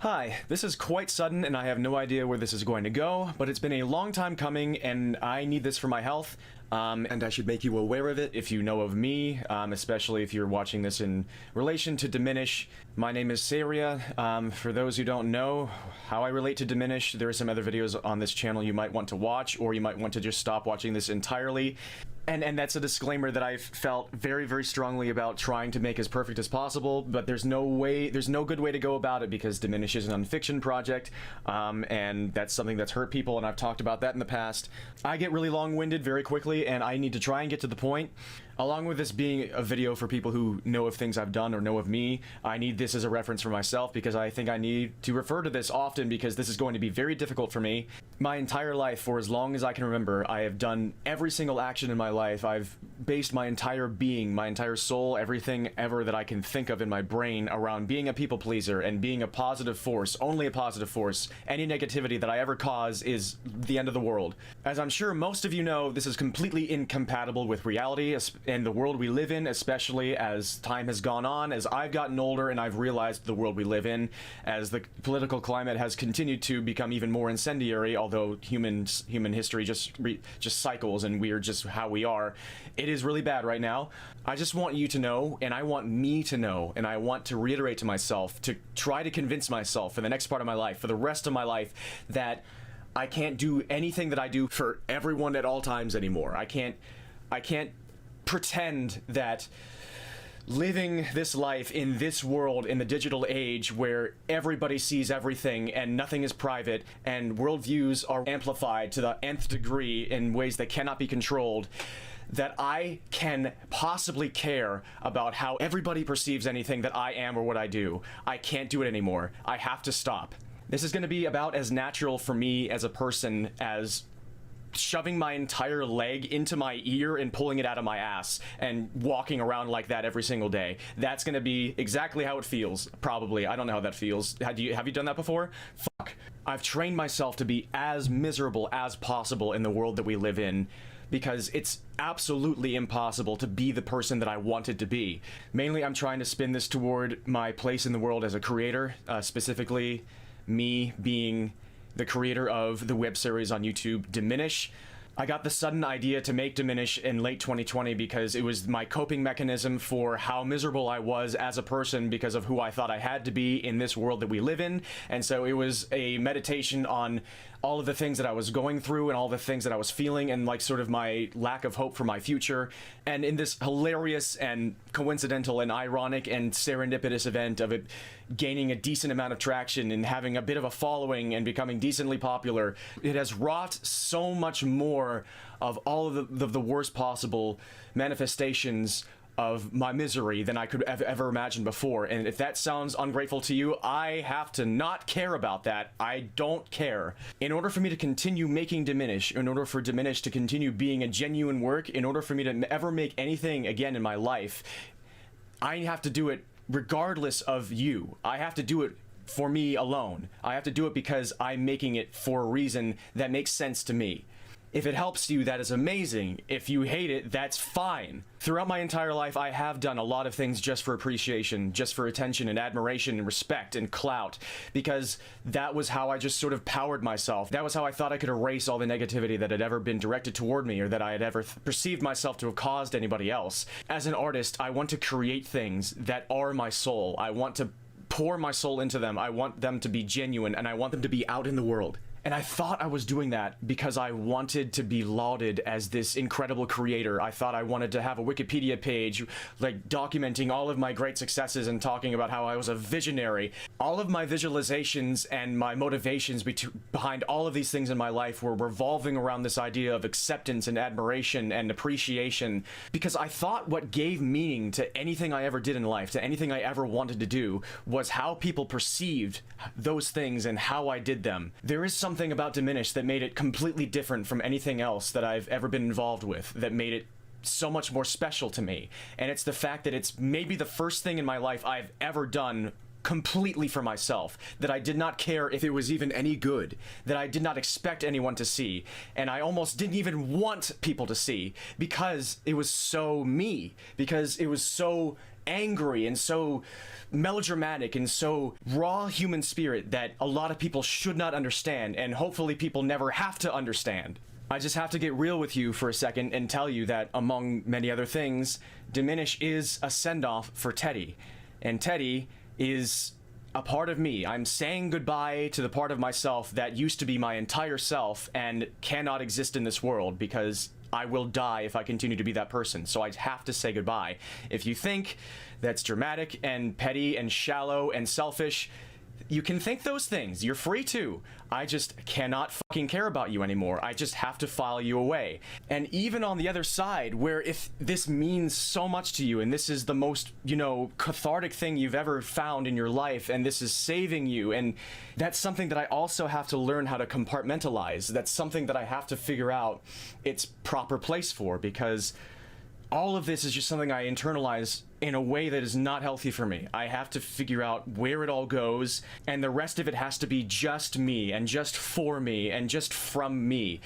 Hi, this is quite sudden and I have no idea where this is going to go, but it's been a long time coming and I need this for my health. And I should make you aware of it if you know of me, especially if you're watching this in relation to Diminish. My name is Saria. For those who don't know how I relate to Diminish, there are some other videos on this channel you might want to watch, or you might want to just stop watching this entirely. And that's a disclaimer that I've felt very, very strongly about trying to make as perfect as possible, but there's no good way to go about it because Diminish is an unfiction project, and that's something that's hurt people, and I've talked about that in the past. I get really long-winded very quickly, and I need to try and get to the point. Along with this being a video for people who know of things I've done or know of me, I need this as a reference for myself because I think I need to refer to this often because this is going to be very difficult for me. My entire life, for as long as I can remember, I have done every single action in my life. I've based my entire being, my entire soul, everything ever that I can think of in my brain around being a people pleaser and being a positive force, only a positive force. Any negativity that I ever cause is the end of the world. As I'm sure most of you know, this is completely incompatible with reality and the world we live in, especially as time has gone on, as I've gotten older and I've realized the world we live in, as the political climate has continued to become even more incendiary, although human history just cycles and we're just how we are. It is really bad right now. I just want you to know, and I want me to know, and I want to reiterate to myself, to try to convince myself for the next part of my life, for the rest of my life, that I can't do anything that I do for everyone at all times anymore. I can't pretend that living this life in this world, in the digital age where everybody sees everything and nothing is private and worldviews are amplified to the nth degree in ways that cannot be controlled, that I can possibly care about how everybody perceives anything that I am or what I do. I can't do it anymore. I have to stop. This is going to be about as natural for me as a person as shoving my entire leg into my ear and pulling it out of my ass and walking around like that every single day. That's gonna be exactly how it feels, probably. I don't know how that feels. Have you done that before? Fuck. I've trained myself to be as miserable as possible in the world that we live in because it's absolutely impossible to be the person that I wanted to be. Mainly, I'm trying to spin this toward my place in the world as a creator, specifically me being the creator of the web series on YouTube, Diminish. I got the sudden idea to make Diminish in late 2020 because it was my coping mechanism for how miserable I was as a person because of who I thought I had to be in this world that we live in. And so it was a meditation on all of the things that I was going through and all the things that I was feeling and like sort of my lack of hope for my future. And in this hilarious and coincidental and ironic and serendipitous event of it gaining a decent amount of traction and having a bit of a following and becoming decently popular, it has wrought so much more of all of the worst possible manifestations of my misery than I could have ever imagined before. And if that sounds ungrateful to you, I have to not care about that. I don't care. In order for me to continue making Diminish, in order for Diminish to continue being a genuine work, in order for me to ever make anything again in my life, I have to do it regardless of you. I have to do it for me alone. I have to do it because I'm making it for a reason that makes sense to me. If it helps you, that is amazing. If you hate it, that's fine. Throughout my entire life, I have done a lot of things just for appreciation, just for attention and admiration and respect and clout, because that was how I just sort of powered myself. That was how I thought I could erase all the negativity that had ever been directed toward me or that I had ever perceived myself to have caused anybody else. As an artist, I want to create things that are my soul. I want to pour my soul into them. I want them to be genuine and I want them to be out in the world. And I thought I was doing that because I wanted to be lauded as this incredible creator. I thought I wanted to have a Wikipedia page, like documenting all of my great successes and talking about how I was a visionary. All of my visualizations and my motivations behind all of these things in my life were revolving around this idea of acceptance and admiration and appreciation, because I thought what gave meaning to anything I ever did in life, to anything I ever wanted to do, was how people perceived those things and how I did them. There is something about Diminish that made it completely different from anything else that I've ever been involved with, that made it so much more special to me. And it's the fact that it's maybe the first thing in my life I've ever done completely for myself, that I did not care if it was even any good, that I did not expect anyone to see, and I almost didn't even want people to see because it was so me, because it was so angry and so melodramatic and so raw human spirit that a lot of people should not understand, and hopefully people never have to understand. I just have to get real with you for a second and tell you that, among many other things, Diminish is a send-off for Teddy. And Teddy is a part of me. I'm saying goodbye to the part of myself that used to be my entire self and cannot exist in this world, because I will die if I continue to be that person. So I have to say goodbye. If you think that's dramatic and petty and shallow and selfish, you can think those things. You're free to. I just cannot fucking care about you anymore. I just have to file you away. And even on the other side, where if this means so much to you and this is the most, cathartic thing you've ever found in your life, and this is saving you, and that's something that I also have to learn how to compartmentalize. That's something that I have to figure out its proper place for, because all of this is just something I internalize in a way that is not healthy for me. I have to figure out where it all goes, and the rest of it has to be just me, and just for me, and just from me,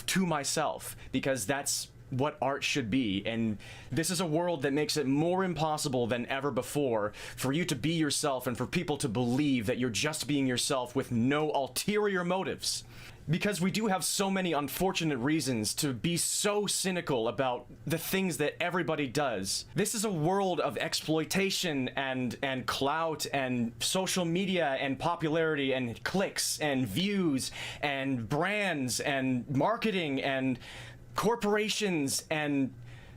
to myself, because that's what art should be. And this is a world that makes it more impossible than ever before for you to be yourself, and for people to believe that you're just being yourself with no ulterior motives. Because we do have so many unfortunate reasons to be so cynical about the things that everybody does. This is a world of exploitation and clout and social media and popularity and clicks and views and brands and marketing and corporations and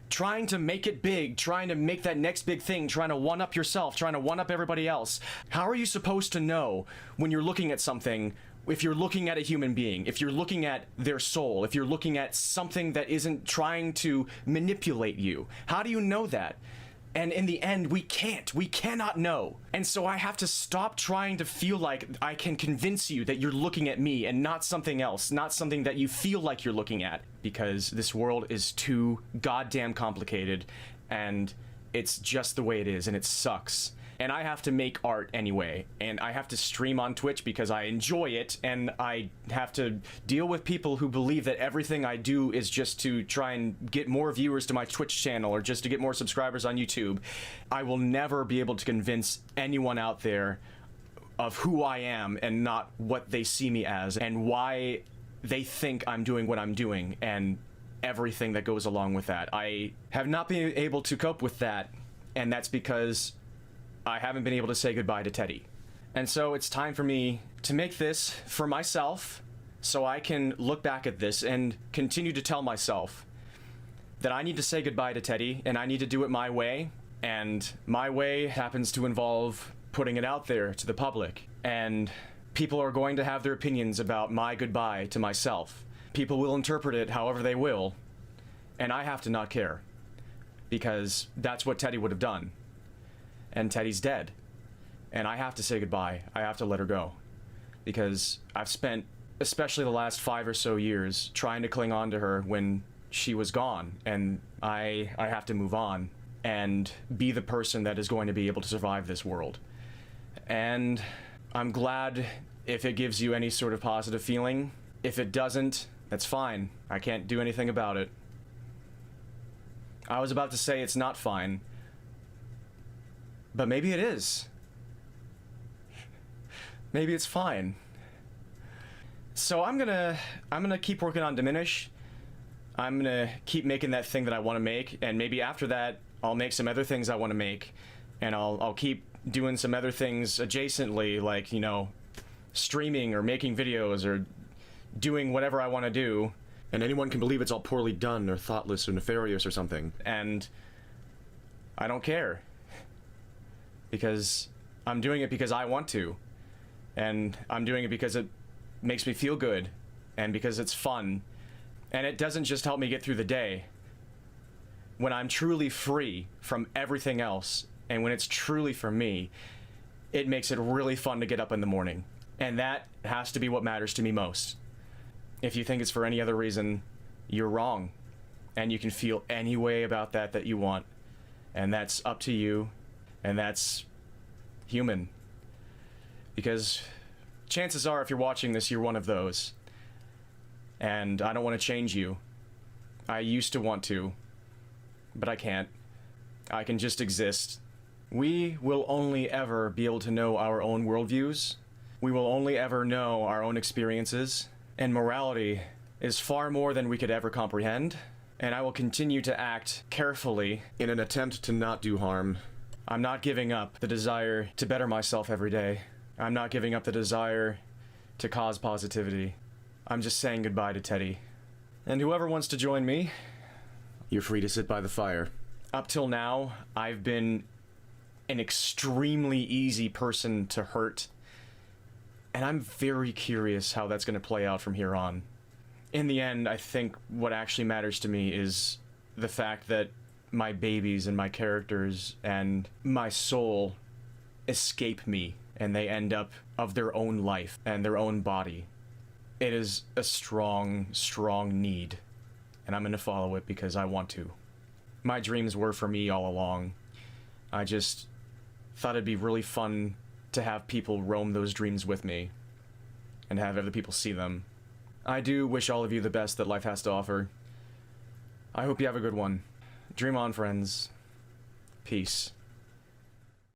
trying to make it big, trying to make that next big thing, trying to one-up yourself, trying to one-up everybody else. How are you supposed to know when you're looking at something, if you're looking at a human being, if you're looking at their soul, if you're looking at something that isn't trying to manipulate you? How do you know that? And in the end, we cannot know. And so I have to stop trying to feel like I can convince you that you're looking at me and not something else, not something that you feel like you're looking at, because this world is too goddamn complicated, and it's just the way it is, and it sucks. And I have to make art anyway, and I have to stream on Twitch because I enjoy it, and I have to deal with people who believe that everything I do is just to try and get more viewers to my Twitch channel, or just to get more subscribers on YouTube. I will never be able to convince anyone out there of who I am and not what they see me as, and why they think I'm doing what I'm doing, and everything that goes along with that. I have not been able to cope with that, and that's because I haven't been able to say goodbye to Teddy. And so it's time for me to make this for myself, so I can look back at this and continue to tell myself that I need to say goodbye to Teddy, and I need to do it my way. And my way happens to involve putting it out there to the public. And people are going to have their opinions about my goodbye to myself. People will interpret it however they will, and I have to not care, because that's what Teddy would have done. And Teddy's dead, and I have to say goodbye. I have to let her go, because I've spent, especially the last 5 or so years, trying to cling on to her when she was gone, and I have to move on and be the person that is going to be able to survive this world. And I'm glad if it gives you any sort of positive feeling. If it doesn't, that's fine. I can't do anything about it. I was about to say it's not fine, but maybe it is. Maybe it's fine. So I'm gonna keep working on Diminish. I'm gonna keep making that thing that I want to make, and maybe after that I'll make some other things I want to make, and I'll keep doing some other things adjacently, like, you know, streaming or making videos or doing whatever I want to do. And anyone can believe it's all poorly done or thoughtless or nefarious or something, and I don't care. Because I'm doing it because I want to, and I'm doing it because it makes me feel good, and because it's fun, and it doesn't just help me get through the day. When I'm truly free from everything else, and when it's truly for me, it makes it really fun to get up in the morning, and that has to be what matters to me most. If you think it's for any other reason, you're wrong, and you can feel any way about that you want, and that's up to you. And that's human. Because chances are, if you're watching this, you're one of those. And I don't want to change you. I used to want to, but I can't. I can just exist We will only ever be able to know our own worldviews. We will only ever know our own experiences. And morality is far more than we could ever comprehend. And I will continue to act carefully in an attempt to not do harm. I'm not giving up the desire to better myself every day. I'm not giving up the desire to cause positivity. I'm just saying goodbye to Teddy. And whoever wants to join me, you're free to sit by the fire. Up till now, I've been an extremely easy person to hurt. And I'm very curious how that's going to play out from here on. In the end, I think what actually matters to me is the fact that my babies and my characters and my soul escape me, and they end up of their own life and their own body. It is a strong, strong need, and I'm going to follow it because I want to. My dreams were for me all along. I just thought it'd be really fun to have people roam those dreams with me and have other people see them. I do wish all of you the best that life has to offer. I hope you have a good one. Dream on, friends. Peace.